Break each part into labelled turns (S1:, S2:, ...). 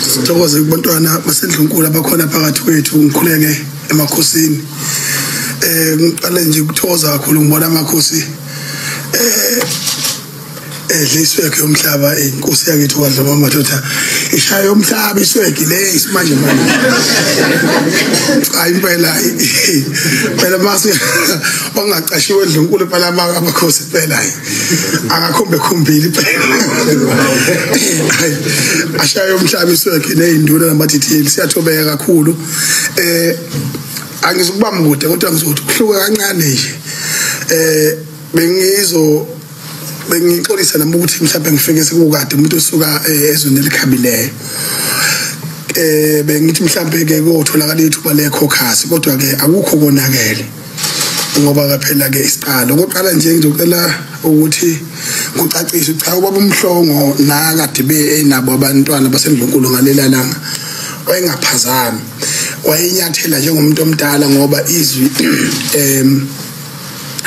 S1: Sithokoze kubantwana baseNdlunkulu abakhona phakathi kwethu ngikhuleke emakhosini. Ngiqale nje ukuthoza kakhulu ngibona amakhosi edlisweke umhlaba inkosi yakethu kwaDloma madoda ishaya umhlaba isweke le isimanje manje. Hayi impela phela mase ongaqashiwe eNdlunkulu phela amakhosi phela akakhombe khombili phela. Ashaya umhlaba isweke nezinduna nabathitheli siyathobeka kakhulu. Angizukubamba kude kodwa ngizothi kuhluka kancane nje. Bengixolisa nami ukuthi mhlawumbe ngifike sekukade umuntu osuka ezweni elikhabileyo. Bengithi mhlawumbe ke kotholakala ithuba lekhokasi kodwa ke akukho konakele. Ngoba phela ke isiqalo oqala nje ngizocela ukuthi ngicacise cha ubaba uMhlongo nakade enabo abantwana baseNdlunkulu ngalela langa wayengaphazami. Wayenyathela njengomuntu omdala ngoba izwi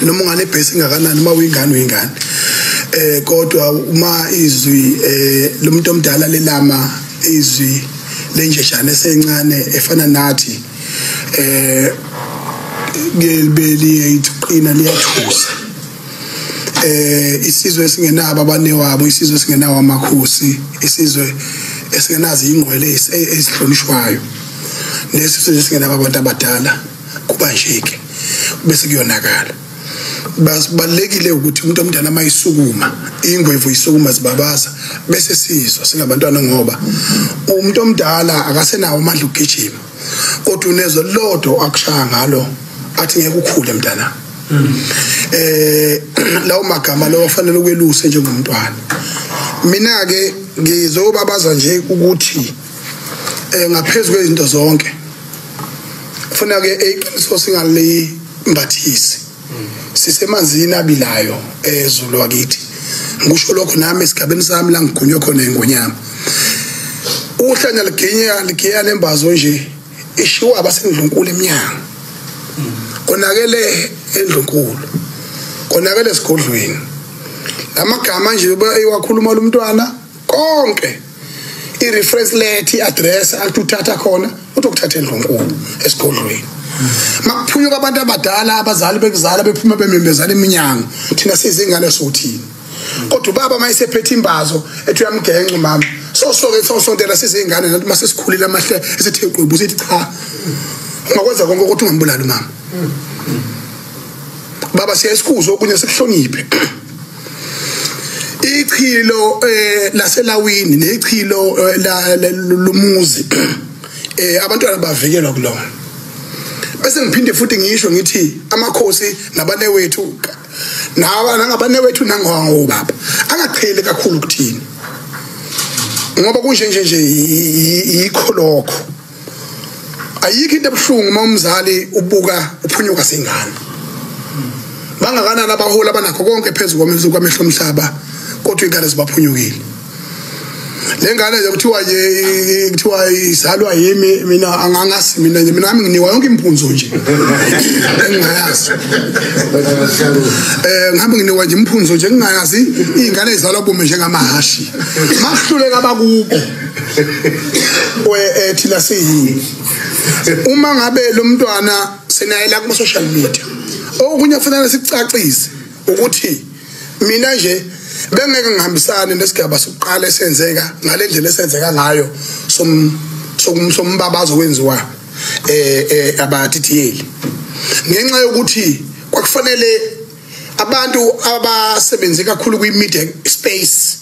S1: noma ngale base ngakanani uma uyingane kodwa uma izwi lomuntu omdala lelama izwi lenjeshana esencane efana nathi gelibeli iqina liyathusa. Isizwe esingenabo abanewabo, isizwe esingenawo amakhosi, isizwe esingenazo ingqwele ezihlonishwayo, nesizwe esingenabo abantu abadala kuba njeke bese kuyonakala. Basibalekile ukuthi umuntu omdala mayisukuma ingwevu isukuma zibabaza bese sizwa singabantwana ngoba umuntu omdala akasenawo amandla ukugijima kodwa unezo lodo akushaya ngalo athi ngeke ukhule mntana. Lawo magama lawo afanele ukwelusa njengomntwana. Mina ke ngizobabaza nje ukuthi ngaphezulu kwezinto zonke ufuna ke iqiniso singale mbathisi sisemanzini abilayo ezulu wakithi. Ngisho lokho nami esigabeni sami la ngigunywe khona ingonyama. Uhlanya ligiya lembazo nje ishiwa abaseNdlunkulu eminyango. Konakele eNdlunkulu. Konakele esigodlweni. Lamagama nje ewakhuluma lo mntwana konke i-reference letter, i-address atuthatha khona utokuthatha eNdlunkulu esigodlweni. Makuphunyuka abantu abadala abazali bekuzala bephuma bemembezana eminyango thina sizingane sothini. Kodwa baba mayisephethe imbazo ethi uyamgenxa mama sosoke sosontela sizingane nathi mase sikhulile amahle esithi eqhubu sithi cha ungakwenza konke ukuthi ungambulali mama. Baba siyasikuza okunye sikuhloniphe. Ichilo laselawini nechilo lumuzi abantwana bavikelwa kulona. Bese ngiphinde futhi ngisho ngithi amakhosi nabanewethu nangabanewethu nangawo baba angaqhele kakhulu kuthini ngoba kunje yikho lokho. Ayikho into ebuhlungu uma umzali ubuka uphunyuka sengane bangakanani abahola banakho konke phezulu kwamehlo omhlaba kodwa ingane zibaphunyukile. Lengane nje kuthiwa izalwa yimi mina angangasi mina nami nginiwa yonke impunzo nje engingayazi. Ngihambe nginiwa nje impunzo nje ngingayazi izingane ezalwa bume njengamahashi mahluleka abakuko thina siyini. Uma ngabe lo mntwana senayela kuma social media okunye kufanele sicacise ukuthi mina nje bengeke ngihambisane nesigaba sokuqala esenzeka ngalendlela esenzeka ngayo sombabazo wenziwa abathithiyeli ngenxa yokuthi kwakufanele abantu abasebenze kakhulu kwi-media space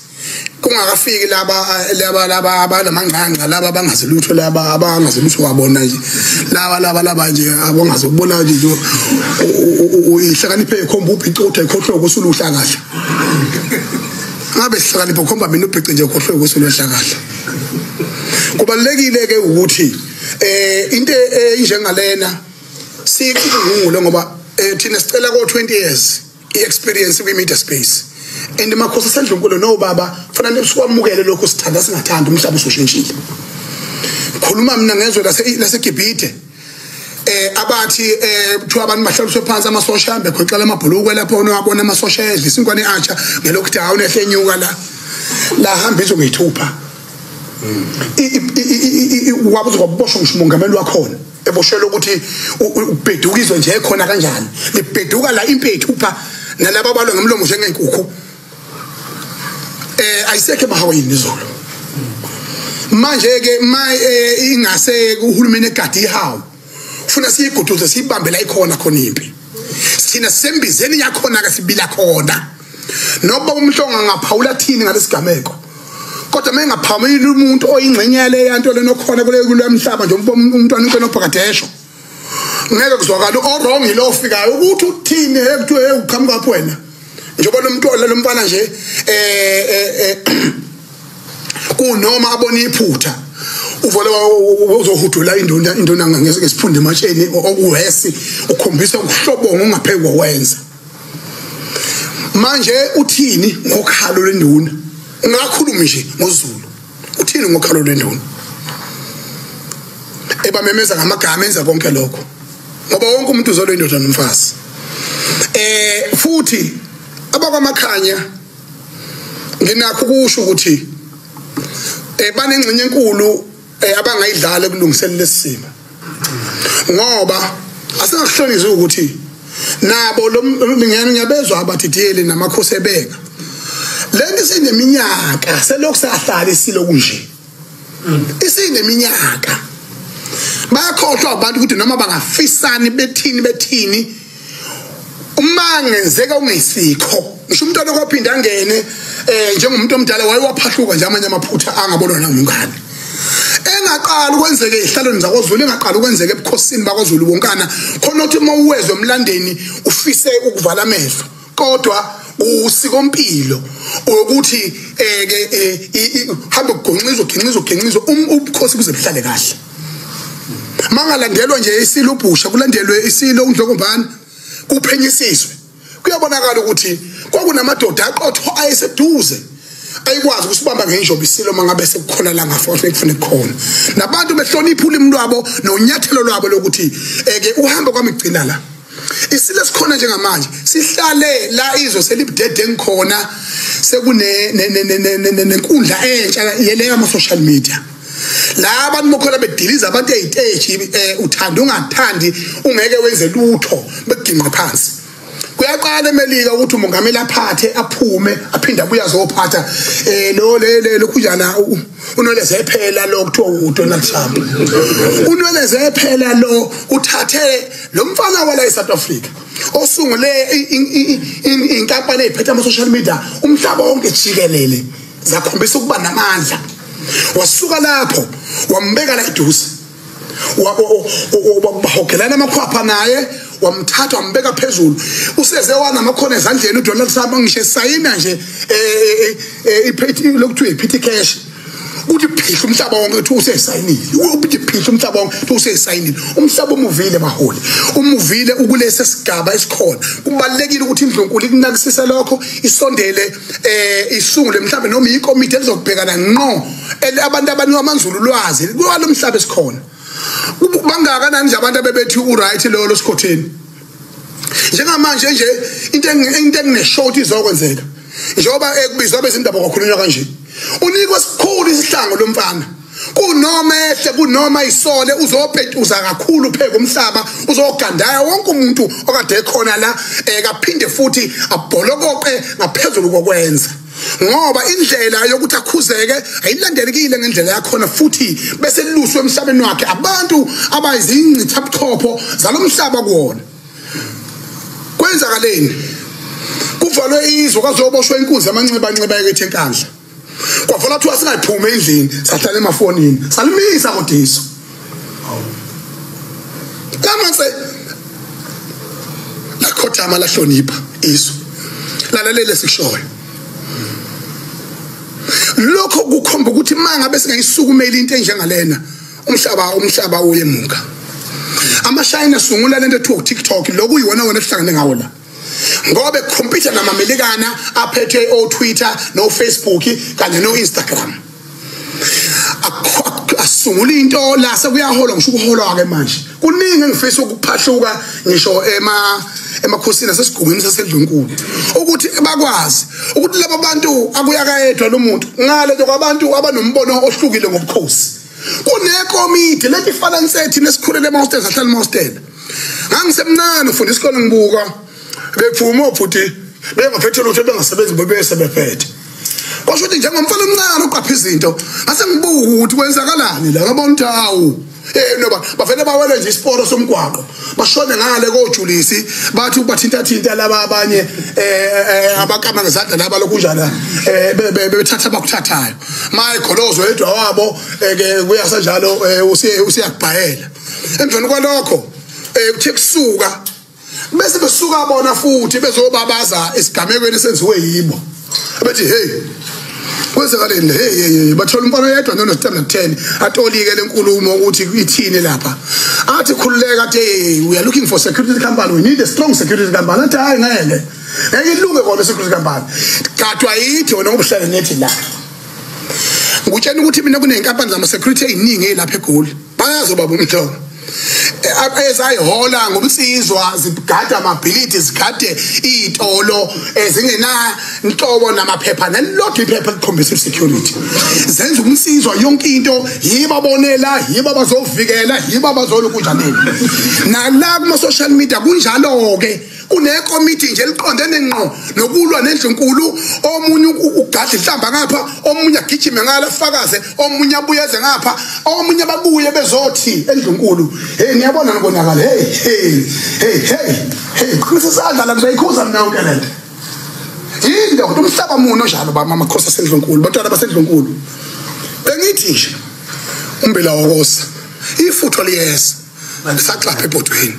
S1: kungakafiki laba abanamangqangqa laba abangazilutho laba abangazilutho wabona nje laba nje abangazobona nje ihlakaniphe ikhomba ubhicotha ikhohlwe kusuluhla kahle. Ngabe sihlakaniphe ukhomba mina ubhice nje ukhohlwe kusuluhla kahle. Kubalekile ke ukuthi into enjengalena sicingule ngoba thina sicela ko 20 years i-experience kwi-media space. And makhosi aseNdlunkulu no baba kufanele sikwamukele lokho sithanda singathanda umhlaba usoshintshile. Khuluma mina ngezwe laseGibhithe abathi kuthiwa abantu bahlaliswe phansi amasosha hambe khwexela amabhuluku lapho wabona amasosha edla isinkwane atsha ngelockdown ehlenyuka la hamba izongeyithupha wabuza kwaboshwa ngisho umongameli wakhona eboshelwe ukuthi ubhedukizwe nje ekhona kanjani libheduka la impethu nalabo balwa ngemlomo njengenkukhu ayisekho emahawini izolo manje ke ingase uhulumeni egadi ihawu ufuna siyiguduze sibambe la ikhona khona impi sina sembizeni yakhona ke sibila khona noba umhlonga ngaphawula thini ngalesigameko kodwa mengaphawuli umuntu oyingxenye yale yanto lenokhona kule mhlaba nje umntwana into nobhakadesho ngeke kuzwakala o-wrong yilo ofikayo ukuthi uthini ekuthiwe uqhamuka wena njengoba lo muntu lo mfana nje kunoma abona iphutha uvole uzohudula indona ngesiphunde ematsheni okuwesi ukhombisa ukuhlobonga ungaphekwa wenza manje uthini ngokhalo lenduna ngakhuluma nje ngoZulu uthini ngokhalo lenduna ebamemeza ngamagama enza konke lokho ngoba wonke umuntu uzolo indoda nomfazi futhi abakwamakhanya nginakho ukusho ukuthi banengxenye enkulu abangayidlala ekulungiseleni lesimo ngoba asingakuhlonizwa ukuthi nabo lo ngiyabezwa abathitheli namakhosi ebeka lento sineminyaka selokhu sahlala isilo kunje isineminyaka bayakhohlwa abantu ukuthi noma bangafisani bethini uma ngenzeka ungesikho ngisho umntwana ophinda angene njengomuntu omdala wayewaphahluka nje amanye amaphutha angabonwa namungane engaqala ukwenzeke ehlalweni zakozulu engaqala ukwenzeke ebukhosini bakozulu bonkana khona ukuthi uma uwezwe emlandeni ufise ukuvala amehlo kodwa usikompilo ukuthi hambe kugonqizwa ubukhosi kuze buhlale kahle mangalandelwa nje isilo ubusha kulandelwe isilo undlokombani kuphenyisiswe kuyabonakala ukuthi kwakunamadoda aqotho ayeseduze ayikwazi ukusibamba ngenjobo isilo mangabe sekukhona la ngafonke kufanele khona nabantu behlonipha ulimi lwabo nonyathelo lwabo lokuthi ke uhambe kwamigcina la isilo sikhona njengamanje sihlale la izwe selibudede ngikhona sekune nenkundla entsha yeleyo ama social media la abantu mokhona bediliza abantu eziteji uthanda ungathandi ungeke wenze lutho beginqa phansi kuyaqala emelika ukuthi umongameli aphathe aphume aphinda abuya azophatha lo kujana unoleze phela lo kuthiwa uDonald Trump unoleze phela lo uthathe lo mfana wala eSouth Africa osungule inkampani eziphethe ama social media umhlaba wonke jikelele zakhombisa ukuba namandla wasuka lapho wambeka la eduze wabahogelana amakhwapha naye wamthatha wambeka phezulu useze wana amakhono ezandleni uDonald Trump ngisho sayina nje iphethi lokuthiwa iphethi cash uthi phihla umhlaba wonke uthi usesayinile uthi phihla umhlaba wonke uthi usesayinile umhlaba umuvile baholi umuvile ukulese sigaba esikhona kubalekile ukuthi indlunkulu ikunakisisa lokho isondele isungule mhlawumbe noma ikomiti elizokubhekana ngqo abantu abanika amanzulu lwazi kwalo mhlaba esikhona bangakanani nje abantu abebethi uright lo sikhotheni njengamanje nje into engineshort izokwenzeka njengoba ekubizwa bezindaba kwakhulunywa kanje unikwe sikhulu isihlango lomfana kunoma ehle kunoma isole uzobheduza kakhulu pheke umhlaba uzogandaya wonke umuntu okade ekhona la kaphinde futhi abholokoqe ngaphezulu kokwenza ngoba indlela yokuthi akhuzeke ayilandelekile ngendlela yakhona futhi bese liluswe emhlabeni wakhe abantu abayizincitha buchopho zalomhlaba kuwona kwenzakaleni kuvalwe izwe kwazoboshwe inkunzi amanxiba ekethi enkandla kwavala thuwa singayiphume endlini sahlala emafonini salimisa kodiso lamanse lakhothama lahlonipha izwe lalalele sikushoyo lokho kukhomba ukuthi mangabe singayisukumela into enjengalena umhlaba uyemuka amashayina sungula lento ethiwa TikTok lokuyiwona wona esihlangane ngawo la ngoba ekhompyutha namamelikana aphethe o-Twitter no-Facebook kanye no-Instagram asungula into la sekuyaholwa ngisho ukuholwa ke manje kuningi engifisa ukuphahluka ngisho emakhosini asesigungwini saseNdlunkulu ukuthi bakwazi ukuthi laba bantu akuyakayedwa lo muntu ngale kwabantu abanombono ohlukile ngobukhosi kunekomiti lethi falansethi nesikhulele emahostela sahlala emahostela ngangisemncane ufunda isikole ngibuka bephuma futhi bengaphethe lutho bengasebenzi bebesebephethe kwasho ukuthi njengomfana omncane oqapha izinto ngase ngibuka ukuthi kwenzakalani la ngabona ukuthi hawu noba bafene bawele nje isiporo somgwaqo bashone ngale koJulisi bathi bathinta laba abanye abakama ngezandla laba lokunjana bethatha bakuthathayo maye kholozo yedwa wabo kuyasanjalo usiyakubhayela emveni kwalokho kuthe kusuka bese besuka bona futhi bezobabaza esigamekweni senziwe yibo bethi hey kwenzakaleni hey bathola umfana yedwa nona sitamla 10 atolike lenkulumo ukuthi ithini lapha athi khululeka athi we are looking for security company, we need a strong security company. Athi hayi ngeke ilunge kona security company gadwa yithi wona ngobuhlale nethi la ngutshela ukuthi mina kunenkampani zama security eziningi lapha eGoli bayazoba bomhlobo ezayihola ngomsizwa zigada amabhilidi zigade izitolo ezingena inhlobo namaphepha nelodwa iphepha likhombisa security zenza umsizwa yonke into yibabonela yiba bazovikela yiba bazolokunjaneni nala kuma social media kunjalo ke kunekomiti nje liqondene ngqo nokulwa neNdlunkulu omunye ugada ihlamba ngapha omunye agijime ngala fakaze omunye abuyeze ngapha omunye babuye bezothi eNdlunkulu ngiyabona ngonakala hey kusizadla la ngizayikhuza mina yonke lento yinto umhlaba muno njalo bamakhosi aseNdlunkulu bantwana baseNdlunkulu bengithi nje umbela wokosa ifutho liyeza saklapha ebhodweni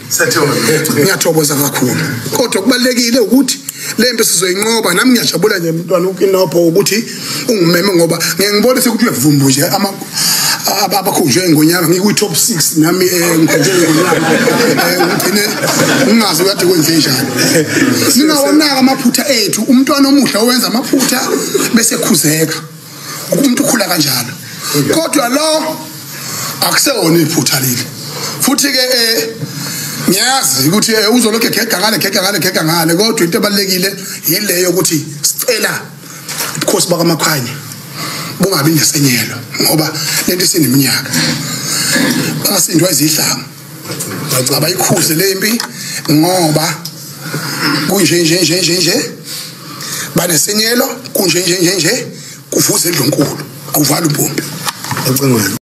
S1: ngiyathokoza kakhulu kodwa kubalekile ukuthi lembe sizoyinqoba nami ngiyajabula nje umntwana uKinopho ukuthi ungimeme ngoba ngiyangibona sekuthi uyavumbu nje abakhunjwe ngonyaka ngikuyi top 6 nami ngikhonje ngonyaka ngine ungazi kade kwenze njani sinawonaka amaphutha ethu umntwana omuhle owenza amaphutha bese khuzeka umuntu ukhula kanjalo kodwa lo akusewona iphutha leli futhi ke ngiyazi ukuthi uzoloke gega ngale kodwa into ebalekile yileyo ukuthi sicela because bakamakhanye bungabi nesenyelo ngoba lento isineminyaka basindwa izidlanga bacaba ikhuze lempi ngoba kunje banesenyelo kunje kuvuza eNdlunkulu awuvala umpompi ecingweni